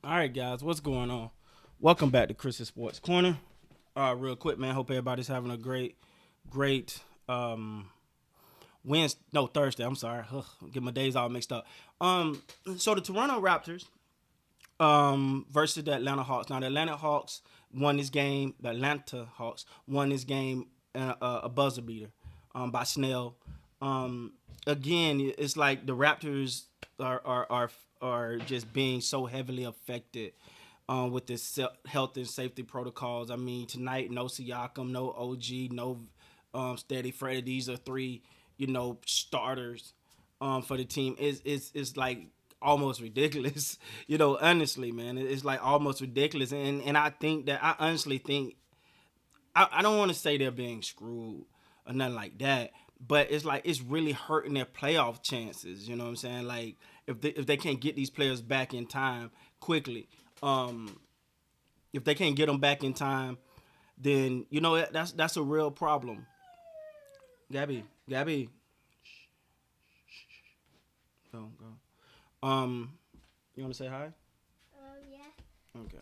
All right, guys, what's going on? Welcome back to Chris's Sports Corner. Real quick, man. Hope everybody's having a great Wednesday. No, Thursday. I'm sorry. Ugh, get my days all mixed up. So the Toronto Raptors versus the Atlanta Hawks. Now the Atlanta Hawks won this game. The Atlanta Hawks won this game a buzzer beater by Snell. Again, it's like the Raptors are just being so heavily affected with this health and safety protocols. I mean, tonight, no Siakam, no OG, no Steady Freddy. These are three, starters for the team. It's like almost ridiculous. Honestly, man, it's like almost ridiculous. And I honestly think I don't want to say they're being screwed or nothing like that, but it's like it's really hurting their playoff chances. You know what I'm saying? Like if they can't get these players back in time quickly, um, if they can't get them back in time, then that's a real problem. Gabby, go go. You want to say hi? Yeah. Okay.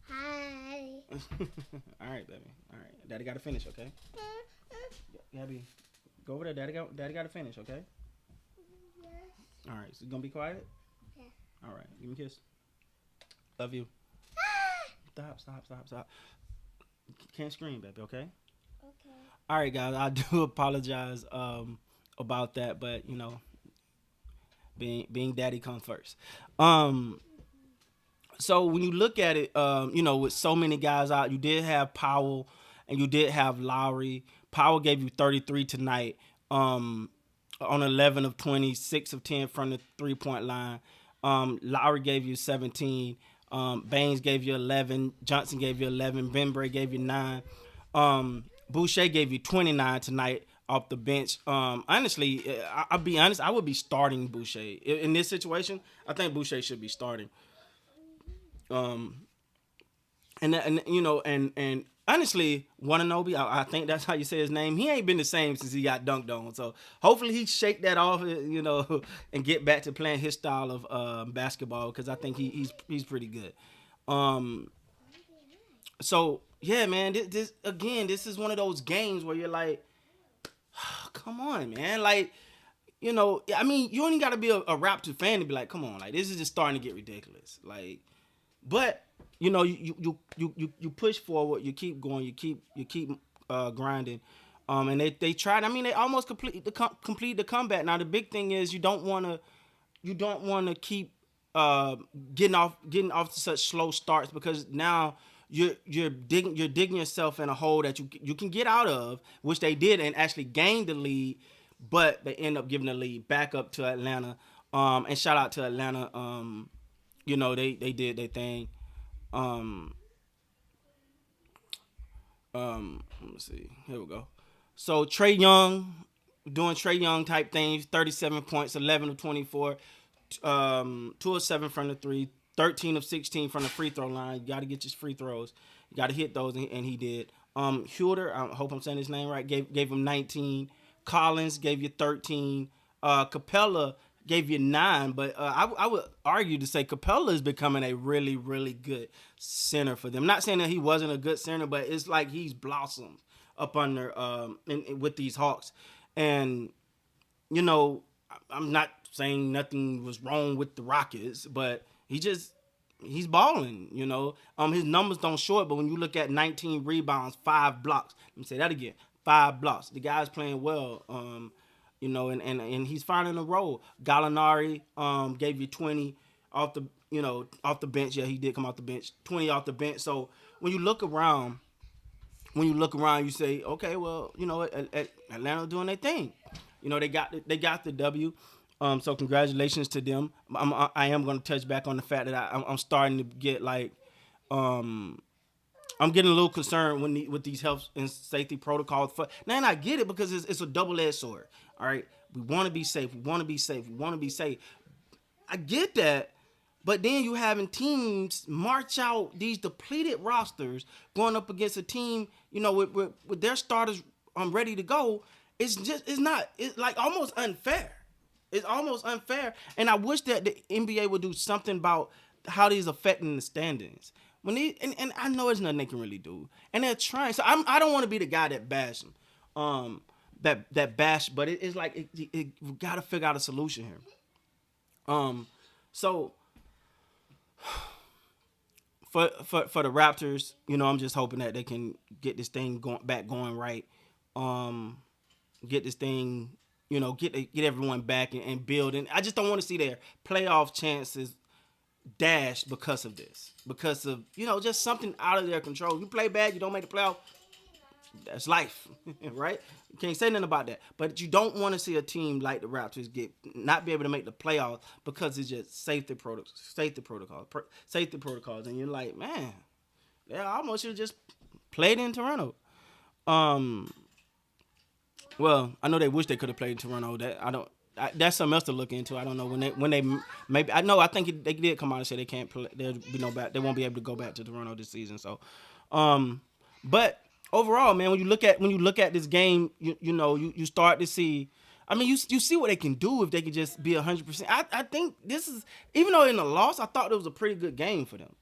Hi. All right, baby. All right, Daddy got to finish. Okay. Gabby, go over there. Daddy got to finish. Okay. Yes. All right. So you gonna be quiet? Yeah. All right. Give me a kiss. Love you. Stop. Can't scream, baby. Okay. Okay. All right, guys. I do apologize about that, but being daddy comes first. Um, so when you look at it, with so many guys out, you did have Powell and you did have Lowry. Powell gave you 33 tonight. On 11 of 20, 6 of 10 from the 3-point line. Lowry gave you 17. Baines gave you 11. Johnson gave you 11. Ben Bray gave you 9. Boucher gave you 29 tonight off the bench. Honestly, I'll be honest, I would be starting Boucher. In this situation, I think Boucher should be starting. Um, and honestly, Wananobi, I think that's how you say his name. He ain't been the same since he got dunked on. So hopefully he shake that off, and get back to playing his style of basketball because I think he's pretty good. Um, so yeah, man, this is one of those games where you're like, come on, man, like. I mean, you only got to be a Raptor fan to be like, come on, like this is just starting to get ridiculous. Like, but you push forward, you keep going, you keep grinding, and they tried. I mean, they almost complete the comeback. Now the big thing is you don't want to keep getting off to such slow starts because now you're digging yourself in a hole that you can get out of, which they did and actually gained the lead, but they end up giving the lead back up to Atlanta. And shout out to Atlanta. They did their thing. Um, let me see. Here we go. So Trey Young doing Trey Young type things. 37 points, 11 of 24, 2 of 7 from the three, 13 of 16 from the free throw line. You got to get your free throws. You got to hit those, and he did. Huter, I hope I'm saying his name right. Gave him 19. Collins gave you 13. Capella gave you 9, but I would argue to say Capella is becoming a really, really good center for them. Not saying that he wasn't a good center, but it's like he's blossomed up under with these Hawks. And you know, I'm not saying nothing was wrong with the Rockets, but he's balling. His numbers don't show it, but when you look at 19 rebounds, 5 blocks. Let me say that again: 5 blocks. The guy's playing well. And he's finding a role. Gallinari gave you 20 off the bench. Yeah, he did come off the bench. 20 off the bench. So when you look around, you say, okay, well, Atlanta doing their thing. They got the W. So congratulations to them. I am going to touch back on the fact that I'm starting to get like I'm getting a little concerned with these health and safety protocols. And I get it because it's a double-edged sword. All right, we want to be safe. We want to be safe. We want to be safe. I get that, but then you having teams march out these depleted rosters going up against a team, with their starters ready to go. It's like almost unfair. It's almost unfair, and I wish that the NBA would do something about how these affecting the standings. When they and I know there's nothing they can really do, and they're trying. So I don't want to be the guy that bash them, that bash. But it's like we gotta figure out a solution here. So for the Raptors, I'm just hoping that they can get this thing going right. Um, get this thing, get everyone back and build. And I just don't want to see their playoff chances dashed because of this, because of just something out of their control. You play bad, you don't make the playoff. That's life, right? You can't say nothing about that. But you don't want to see a team like the Raptors not be able to make the playoffs because it's just safety protocols, and you're like, man, they almost should have just played in Toronto. Um, well, I know they wish they could have played in Toronto. That's something else to look into. I don't know when they maybe I know I think they did come out and say they can't play. There'll be no back. They won't be able to go back to Toronto this season. So, but overall, man, when you look at this game, you start to see. I mean, you see what they can do if they could just be 100%. I think this is, even though in the loss, I thought it was a pretty good game for them.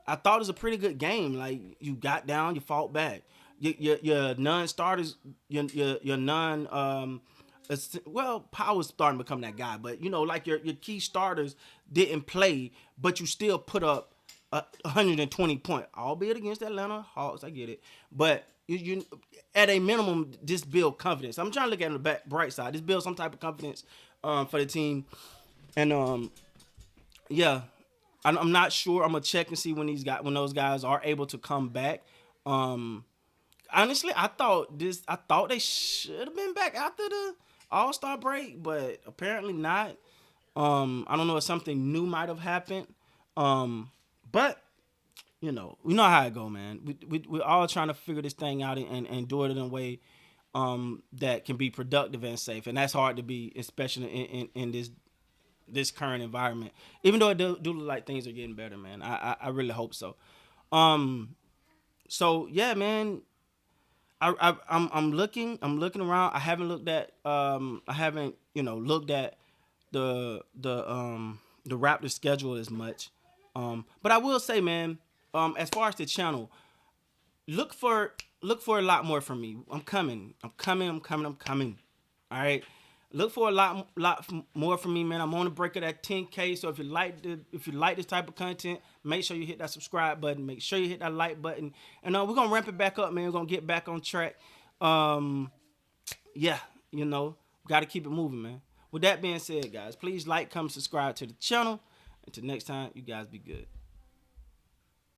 I thought it was a pretty good game. Like, you got down, you fought back. Your non-starters, your non well, Powell's starting to become that guy, but like your key starters didn't play, but you still put up 120 points, albeit against the Atlanta Hawks. I get it, but you at a minimum, this build confidence. I'm trying to look at the bright side. This builds some type of confidence for the team, and yeah, I'm not sure. I'm gonna check and see when those guys are able to come back. Honestly, I thought they should have been back after the All-Star break, but apparently not. I don't know if something new might have happened. But we know how it go, man. We're all trying to figure this thing out and do it in a way that can be productive and safe, and that's hard to be, especially in this current environment. Even though it do look like things are getting better, man. I really hope so. So yeah, man. I'm looking around. I haven't looked at the Raptors schedule as much. But I will say, man, as far as the channel, look for a lot more from me. I'm coming. All right. Look for a lot more from me, man. I'm on the break of that 10K. So if you like this type of content, make sure you hit that subscribe button. Make sure you hit that like button. And we're gonna ramp it back up, man. We're gonna get back on track. Yeah, got to keep it moving, man. With that being said, guys, please like, comment, subscribe to the channel. Until next time, you guys be good.